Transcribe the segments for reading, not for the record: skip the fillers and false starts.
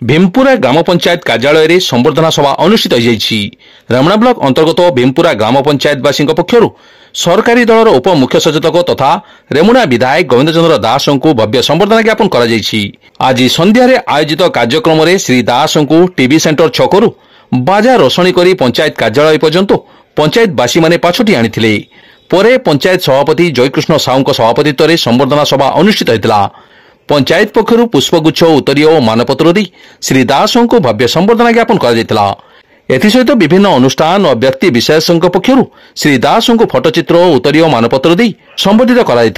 भीमपुरा ग्राम पंचायत कार्यालय रे संबर्धना सभा अनुष्ठित रेमुणा ब्लॉक अंतर्गत भीमपुरा ग्राम पंचायतवासी पक्षर सरकारी दलर उप मुख्य सचेतक तथा रेमुणा विधायक गोविंद चंद्र दास को भव्य संबर्धना ज्ञापन कर आज संध्यारे आयोजित कार्यक्रम में श्री दास को टीवी सेंटर छकरू बाजा रोषणी कर पंचायत कार्यालय पर्यंत पंचायतवासी माने पाछोटी आनिथिले। परे पंचायत सभापति जयकृष्ण साहू सभापतित्व में संबर्धना सभा अनुष्ठित होता। पंचायत पक्षर पुष्पगुच्छ उत्तरीय और मानपत्र दी श्री दास को भव्य संबर्धना ज्ञापन कर विभिन्न अनुष्ठान और व्यक्ति विशेषज्ञ पक्षर श्री दास को फोटोचित्र और उत्तरीय मानपत्र दी संबोधित कर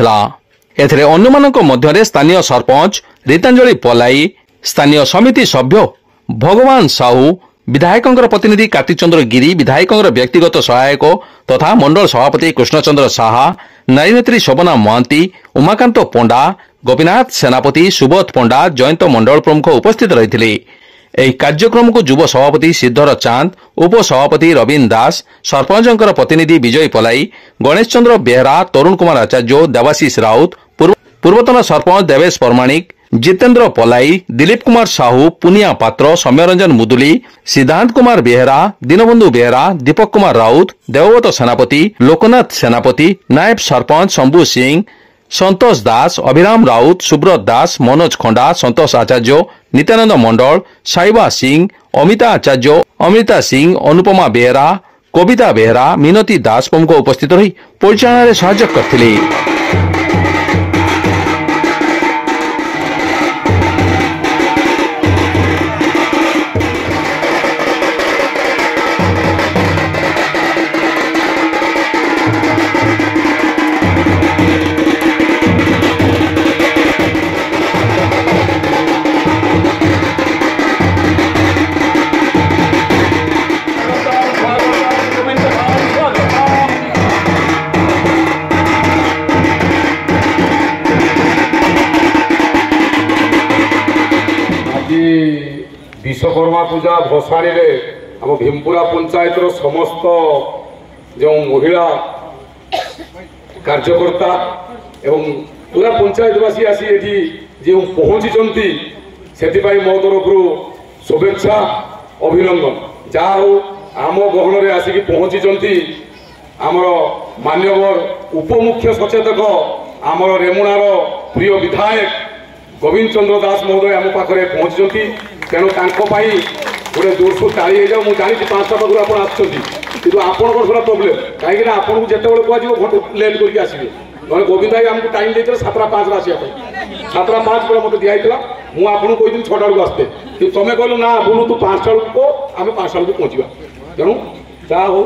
स्थानीय सरपंच रीतांजलि पलाई, स्थानीय समिति सभ्य भगवान साहू, विधायक प्रतिनिधि कार्तिक चंद्र गिरी, विधायक व्यक्तिगत सहायक तथा मंडल सभापति कृष्णचंद्र साहा, नारी नेत्री शोभना महांती, उमाकांत पंडा, गोपीनाथ सेनापति, सुबोध पंडा, जयंत मंडल प्रमुख उपस्थित रही। ଏହି କାର୍ଯ୍ୟକ୍ରମକୁ ଯୁବ ସଭାପତି ଶ୍ରୀଧର ଚାନ୍ଦ, उप सभापति रवीन दास, सरपंच प्रतिनिधि विजय पलाई, गणेश चंद्र बेहरा, तरुण कुमार आचार्य, देवाशीष राउत, पूर्वतन सरपंच देवेश परमाणिक, जितेंद्र पलाई, दिलीप कुमार साहू, पुनिया पात्र, सौम्यरंजन मुदुली, सिद्धांत कुमार बेहरा, दीनबंधु बेहरा, दीपक कुमार राउत, देवव्रत सेनापति, लोकनाथ सेनापति, नायब सरपंच शंभू सिंह, संतोष दास, अभिराम राउत, सुब्रत दास, मनोज खंडा, संतोष आचार्य, नित्यानंद मंडल, साइबा सिंह, अमिता आचार्य, अमृता सिंह, अनुपमा बेहरा, कविता बेहरा, मिनती दास प्रमुख उपस्थित रही परिचालन साहाय्य करथिले। विश्वकर्मा पूजा भसाणी रे आम भीमपुरा पंचायत समस्त जो महिला कार्यकर्ता एवं पूरा पंचायतवासी आसी एठी जो पहुंची से मो तरफ शुभेच्छा अभिनंदन। जहा हो आम गहन में आसिक पहुंची आमर मान्यवर उपमुख्य सचेतक आमर रेमुणार प्रिय विधायक गोविंद चंद्र दास महोदय आम पाखे पहुंची। तेणु गोटे जोरसोर ताली हो जाऊ जानी 5टा पाखु आप आपड़ा प्रोब्लेम कहीं आपको जिते कह घंटे लेट करके आसवे ना गोविंद भाई आमको टाइम देते 7:05 आसवाई 7:05 पर मतलब दिखाई मुझे कही 6टा बेलू आसते कि तुम कहलु ना बोलू तू 5टा बेलू आम 5टा बेलू पहुँचा। तेणु जहा हो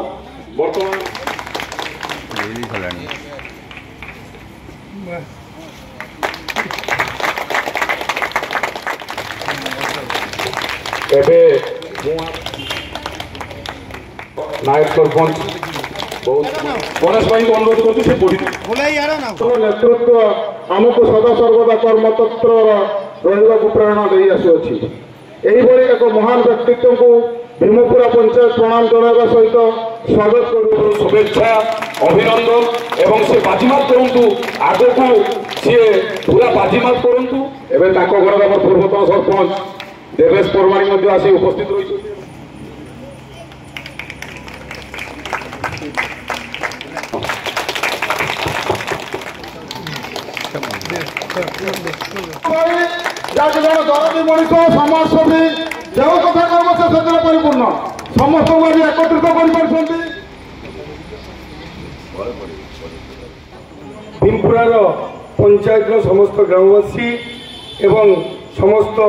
बर्तमान नायक सरपंच गणेश भाई को अनुरोध कर नेतृत्व आमको सदा सर्वदा कर्मतंत्र रहा प्रेरणा दे आसुच्छी। एक महान व्यक्तित्व को भीमपुरा पंचायत प्रणाम जनावा सहित स्वागत कर शुभेच्छा अभिनंदन एवं से बाजीमात करूँ आग को सी पूरा बाजीमात करूँ। एवं घर पूर्वतन सरपंच देवेश परमाणी आसी उपस्थित रही। दरदी मनीष समाजसेवी जो कथा कह से परिपूर्ण समस्त एकत्रित कर भीमपुरार पंचायत समस्त ग्रामवासी एवं समस्त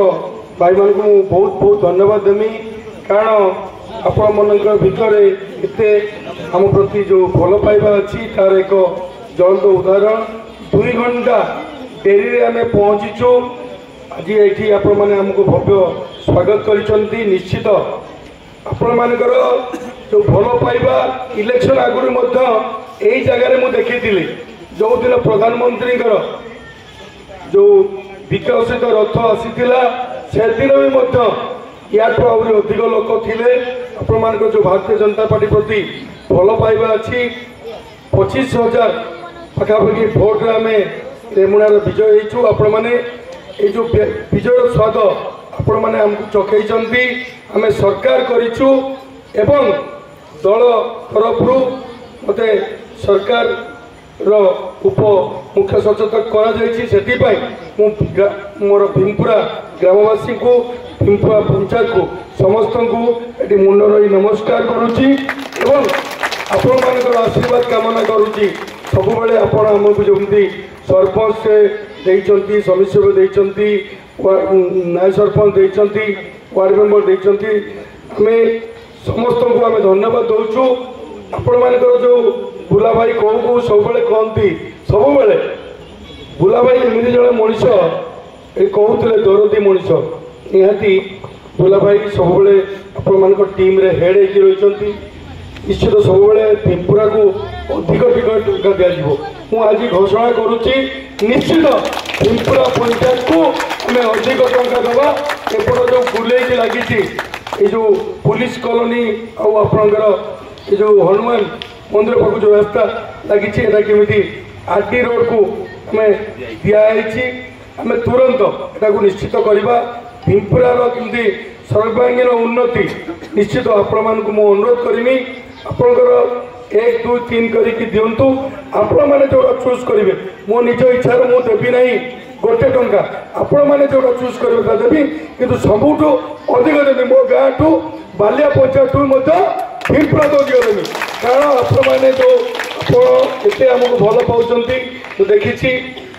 भाई मान को बहुत बहुत धन्यवाद देमी। कारण आपण मन भितर एते आम प्रति जो भल पाइबा अच्छी तार एक ज्वलंत उदाहरण। 2 घंटा डेरी आम पहुँचीचु आज ये आपण मैंने आमको भव्य स्वागत करिसेंती। निश्चित आपण मानकर जो भल पाइबा इलेक्शन आगुरी यही जगह मुझे देखी जो दिन प्रधानमंत्री जो विकसित रथ आसीला से दिन भी या अधिक लोक थे। आपण जो भारतीय जनता पार्टी प्रति भल पाइबा अच्छी 25,000 पाखापाखि भोट आम रेमुणार विजय होइछु। आपण माने ए जो विजय स्वाद आपण मैंने आमको चखई आम सरकार करूँ एवं दल तरफ मत सरकार उप मुख्य सचेतक कर मोर भीमपुरा ग्रामवासी को भीमपुरा पंचायत को समस्त को ये मुंड रही नमस्कार करुच्ची एवं आपण मान आशीर्वाद कामना करुच्ची सबुबले आपण आमको जमी सरपंच से समिति नाय सरपंच देती वार्ड मेंबर देती आम समस्त को आम धन्यवाद दौचु आपण मान जो बुला भाई कौ कौ सब कहती सब बुला भाई एमती जड़े मनीष कहते दरदी मनीष निहाती बुला भाई सब आपण टीम रे हेड रही निश्चित सब भीमपुरा को अधिक टिकट टंका दिज्व आज घोषणा करुच्ची निश्चित भीमपुरा पंचायत को आम अधिक टंका दवा एपट जो बुले लगी जो पुलिस कॉलोनी आपर जो हनुमान मंदिर पाक जो रास्ता लगी केमी आरटी रोड को आम दिखाई आम तुरंत यहाँ निश्चित करवा भीमपुरार केमती सर्वांगीन उन्नति निश्चित आपण मानक मु अनुरोध करमी आपंकर 1 2 3 करके दिंतु आपण मैंने जो चूज करेंगे मो निज इच्छार मु देवी ना गोटे टंका आपण मैंने जो चूज करेंगे देवी कि सबुठ अधिक देवी मो गाँ ठू बालिया पंचायत भीमपुरा तो अधिक देवी कारण आपण मैंने जो आपते आमको भल पाँच देखी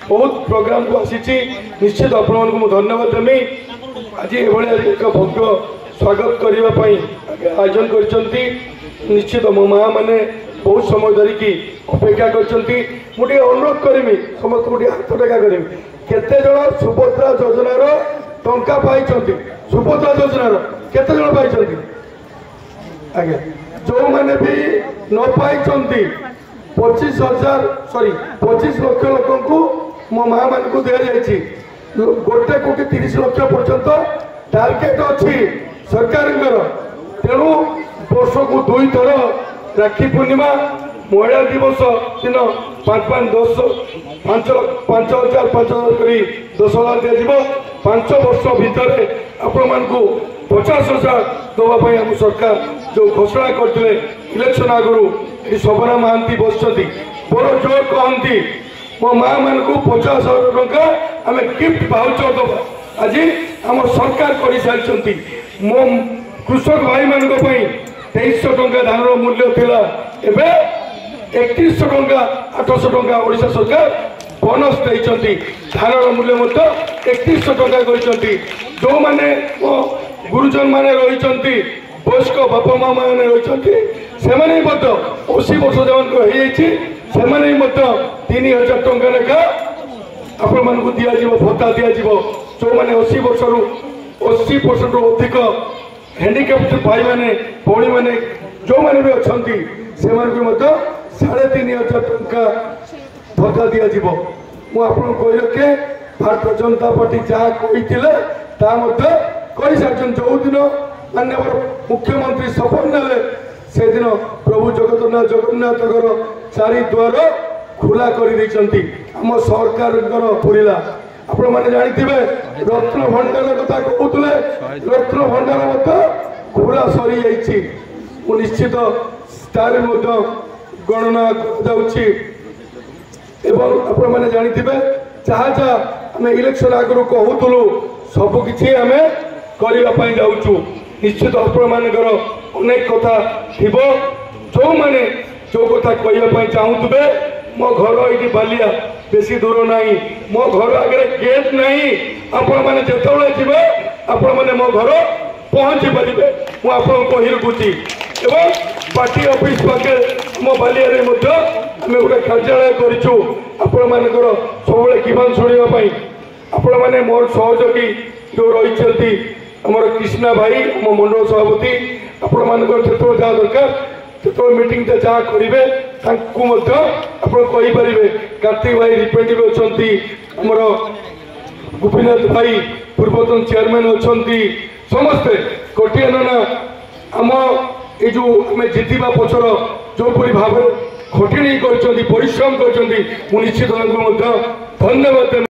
बहुत प्रोग्राम को आसी निश्चित आपण धन्यवाद देमी आज ये एक भव्य स्वागत करने आयोजन कर निश्चित मो माँ मैंने बहुत समय धरिकी अपेक्षा कर अनुरोध करमी समस्त को हाथ टेका करी केते जन सुभद्रा योजनार टंका पाई सुभद्रा योजनार केते जन पाई आज्ञा जो मैंने भी न पाई 25,000 सॉरी 25 लक्ष लोक को मो माँ मान को दि जाए 1,30,00,000 पर्यंत टार्गेट अच्छी सरकार तेणु वर्ष को 2 थर राखी पूर्णिमा महिला दिवस दिन 5,000 कर 10,000 दिज्व 5 वर्ष भितर आपण मान 50,000 दवाई आम सरकार जो घोषणा करते इलेक्शन आगु शोभना महांती बस बड़ जोर कहती मो माँ मान को 50,000 टंका आम गिफ्ट भाउचर दबा आज आम सरकार कर सारी मो कृषक भाई मान 2300 टंका धान मूल्य थिला एबे 3100 टंका 800 टंका ओडिशा सरकार बोनस देइचंती धान मूल्य 3100 टंका करचंती जो माने गुरुजन माने रहिचंती वयस्क बापा माँ माने रहिचंती से माने 80 वर्ष जवान को हे जाइछि से माने 3,000 टंका लेखा आपण मान को दिया जीवो भत्ता दिया जीवो जो माने 80 वर्ष रु 80% अधिक हैंडिकैप्ड भाई माने भौणी माने जो माने भी अच्छी से 3,500 टंका भत्ता दि जाव मुझे कही रखे भारतीय जनता पार्टी जहाँ कही सारी जो दिन माननीय मुख्यमंत्री शपथ ने से दिन प्रभु जगन्नाथ चारिद्वार खुला कर आम सरकार पूरा आपण मैंने जानते रत्न भंडार कथा कहते रत्न भंडार खुला सरी जा निश्चित गणना कर मैंने जानते जहाँ जहाँ आम इलेक्शन आगु कहूलु सबकि आम करने जाऊँ निश्चित आपण मानकर अनेक कथा थी जो मैंने जो कथा कहवाई चाहूबे मो घर ये बालिया बेसी दूर ना मो घर आगे गेट नहीं आपण मैंने जिते जी आपण मैंने मो घर पहुँची पारे मुझे रखुची एवं पार्टी ऑफिस पाखे मो बालिया आम गोटे कार्यालय कर सब किमान शुणापी आपण मैंने मोर सहयोगी जो रही आमर कृष्णा भाई आम मंडल सभापति आपण मान जो जहाँ दरकार जो मीटिंग जहाँ करेंगे आपरे कार्तिक भाई रिप्रेजेंटेटिव अच्छा आमर गोपीनाथ भाई पूर्वतन चेयरमैन अच्छा समस्ते कटिया नाना आम ये जो आम जितवा पचर जोपरी भाव खटिणी कर परिश्रम कर निश्चित धन्यवाद।